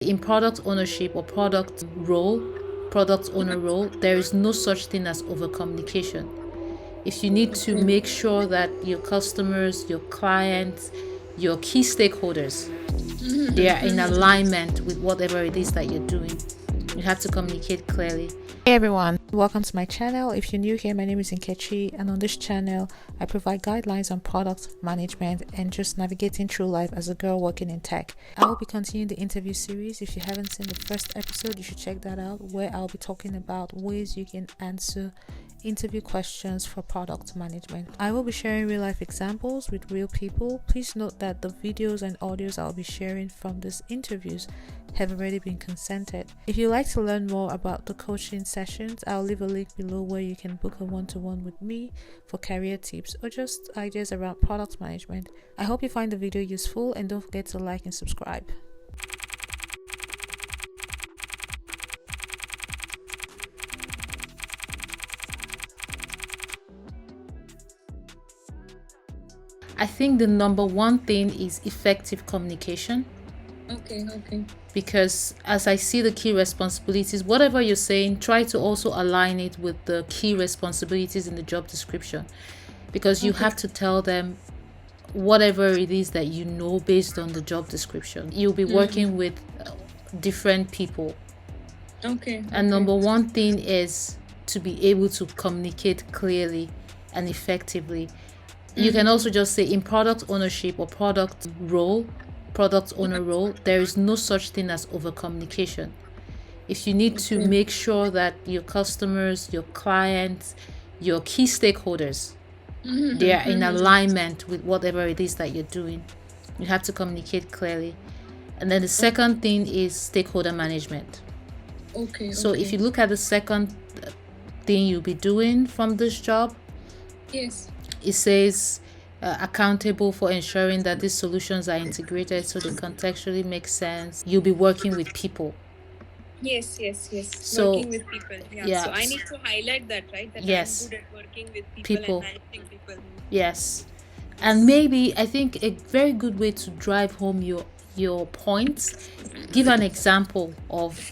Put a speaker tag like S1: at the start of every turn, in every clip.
S1: In product ownership or product owner role, there is no such thing as over communication. If you need to make sure that your customers, your clients, your key stakeholders, they are in alignment with whatever it is that you're doing, you have to communicate clearly.
S2: Hey everyone, welcome to my channel. If you're new here, my name is Nkechi, and on this channel I provide guidelines on product management and just navigating through life as a girl working in tech. I will be continuing the interview series. If you haven't seen the first episode, you should check that out, where I'll be talking about ways you can answer interview questions for product management. I will be sharing real life examples with real people. Please note that the videos and audios I'll be sharing from these interviews have already been consented. If you'd like to learn more about the coaching sessions, I'll leave a link below where you can book a one-to-one with me for career tips or just ideas around product management. I hope you find the video useful, and don't forget to like and subscribe.
S1: I think the number one thing is effective communication.
S3: Okay.
S1: Because as I see the key responsibilities, whatever you're saying, try to also align it with the key responsibilities in the job description, because you have to tell them whatever it is that you know based on the job description. You'll be working with different people.
S3: Okay.
S1: And number one thing is to be able to communicate clearly and effectively. You can also just say in product ownership or product owner role, there is no such thing as over communication. If you need to make sure that your customers, your clients, your key stakeholders, they are in alignment with whatever it is that you're doing, you have to communicate clearly. And then the second thing is stakeholder management.
S3: Okay.
S1: So if you look at the second thing you'll be doing from this job,
S3: Yes.
S1: it says accountable for ensuring that these solutions are integrated so they contextually make sense. You'll be working with people.
S3: Yes.
S1: So,
S3: working with people.
S1: yeah.
S3: So I need to highlight that, right? That
S1: Yes.
S3: I'm good at working with
S1: People.
S3: and managing people.
S1: Yes. And maybe I think a very good way to drive home your points, give an example of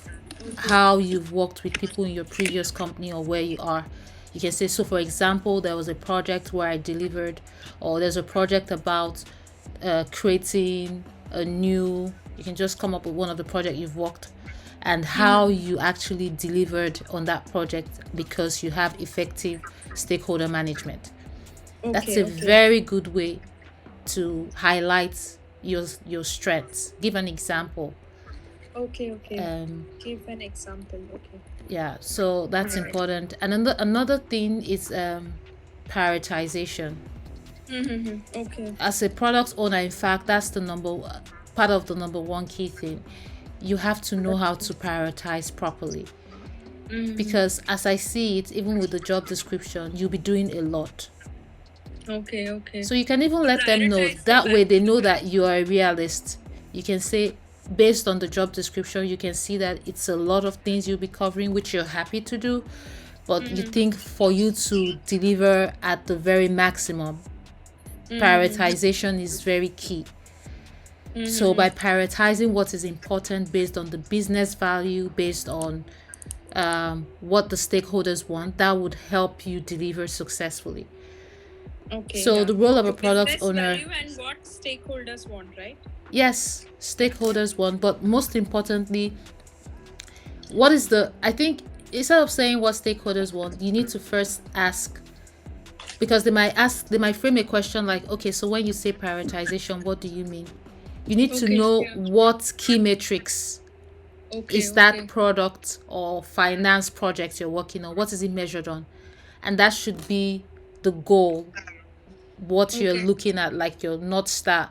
S1: how you've worked with people in your previous company or where you are. You can say, so for example, there was a project where I delivered, or there's a project about creating a new, you can just come up with one of the project you've worked and how you actually delivered on that project because you have effective stakeholder management. That's a very good way to highlight your strengths. Give an example.
S3: Okay. Give an example. Okay.
S1: Yeah, so that's important. And another thing is prioritization.
S3: Okay.
S1: As a product owner, in fact, that's the part of the number one key thing. You have to know how to prioritize properly. Because as I see it, even with the job description, you'll be doing a lot.
S3: Okay.
S1: So you can even let them know.
S3: Prioritize
S1: That
S3: the
S1: way they know that you are a realist. You can say, based on the job description, you can see that it's a lot of things you'll be covering, which you're happy to do, but you think for you to deliver at the very maximum, prioritization is very key. So by prioritizing what is important based on the business value, based on what the stakeholders want, that would help you deliver successfully.
S3: Okay.
S1: So the role of a product
S3: Business
S1: owner,
S3: value and what stakeholders want, right?
S1: yes, stakeholders want, but most importantly, I think instead of saying what stakeholders want, you need to first ask, because they might frame a question like, okay, so when you say prioritization, what do you mean? You need to know what key metrics is that product or finance project you're working on, what is it measured on? And that should be the goal, what you're looking at, like your North Star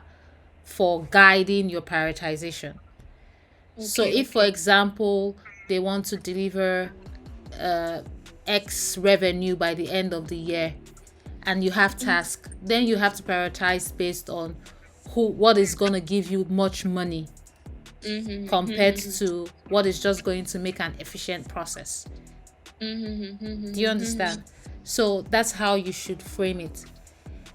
S1: for guiding your prioritization. So if, for example, they want to deliver X revenue by the end of the year and you have tasks, then you have to prioritize based on what is going to give you much money compared to what is just going to make an efficient process. Do you understand? So that's how you should frame it.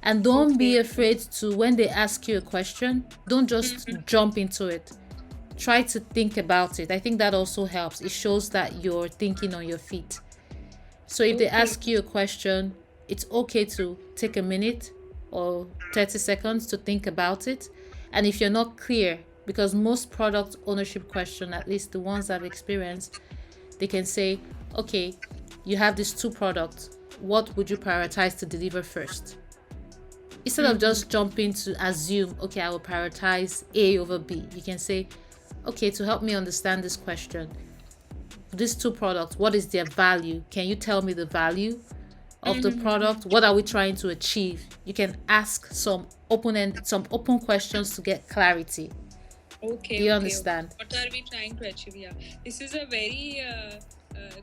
S1: And don't be afraid to, when they ask you a question, don't just jump into it. try to think about it. I think that also helps. It shows that you're thinking on your feet. So if they
S3: Okay.
S1: ask you a question, it's okay to take a minute or 30 seconds to think about it. And if you're not clear, because most product ownership question, at least the ones I've experienced, they can say, okay, you have these two products. What would you prioritize to deliver first? Instead of just jumping to assume, okay, I will prioritize A over B, you can say, okay, to help me understand this question, these two products, what is their value? Can you tell me the value of the product? What are we trying to achieve? You can ask some open questions to get clarity. Do
S3: Okay,
S1: you
S3: okay, okay.
S1: understand?
S3: What are we trying to achieve? Yeah, this is a very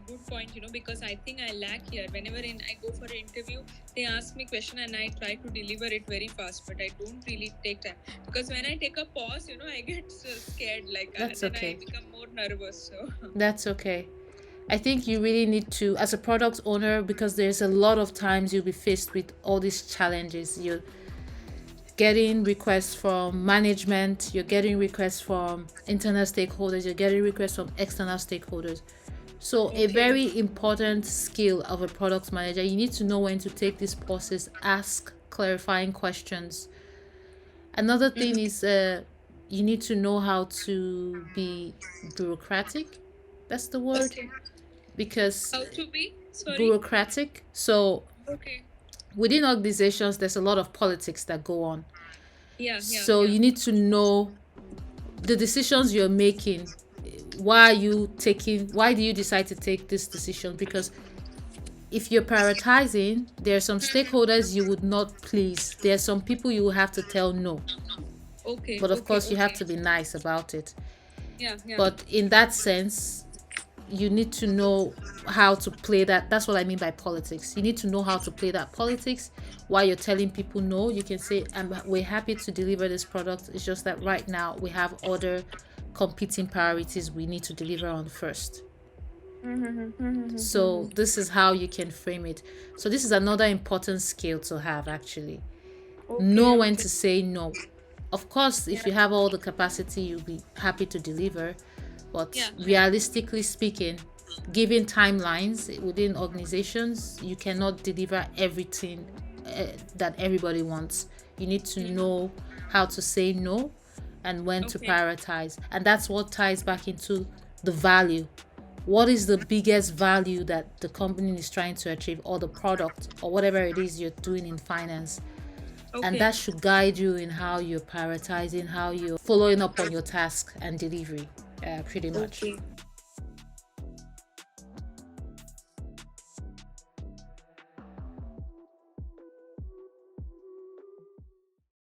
S3: good point, because I think I lack here. Whenever I go for an interview, they ask me question and I try to deliver it very fast, but I don't really take time, because when I take a pause, I get so scared. Like
S1: That's
S3: then I
S1: okay.
S3: become more nervous. So
S1: That's okay. I think you really need to, as a product owner, because there's a lot of times you'll be faced with all these challenges. You're getting requests from management, you're getting requests from internal stakeholders, you're getting requests from external stakeholders. So, a
S3: okay.
S1: very important skill of a product manager, you need to know when to take these pauses, ask clarifying questions. Another thing is you need to know how to be bureaucratic. That's the word.
S3: Okay.
S1: Because
S3: How to be? Sorry.
S1: bureaucratic. So,
S3: Okay.
S1: within organizations, there's a lot of politics that go on.
S3: Yeah, yeah,
S1: So,
S3: yeah.
S1: you need to know the decisions you're making. Why do you decide to take this decision? Because if you're prioritizing, there are some stakeholders you would not please. There are some people you will have to tell no.
S3: Okay,
S1: But of
S3: okay,
S1: course, you have
S3: okay.
S1: to be nice about it.
S3: Yeah, yeah.
S1: But in that sense, you need to know how to play that. That's what I mean by politics. You need to know how to play that politics while you're telling people no. You can say, we're happy to deliver this product. It's just that right now we have other competing priorities we need to deliver on first. So this is how you can frame it. So this is another important skill to have, actually. Know
S3: Okay,
S1: when
S3: okay.
S1: to say no. Of course, if you
S3: Yeah,
S1: have all the capacity, you'll be happy to deliver. But
S3: yeah, yeah.
S1: realistically speaking, given timelines within organizations, you cannot deliver everything that everybody wants. You need to know how to say no and when to
S3: Okay.
S1: prioritize. And that's what ties back into the value. What is the biggest value that the company is trying to achieve, or the product, or whatever it is you're doing in finance? And
S3: Okay.
S1: that should guide you in how you're prioritizing, how you're following up on your task and delivery, pretty much.
S3: Okay.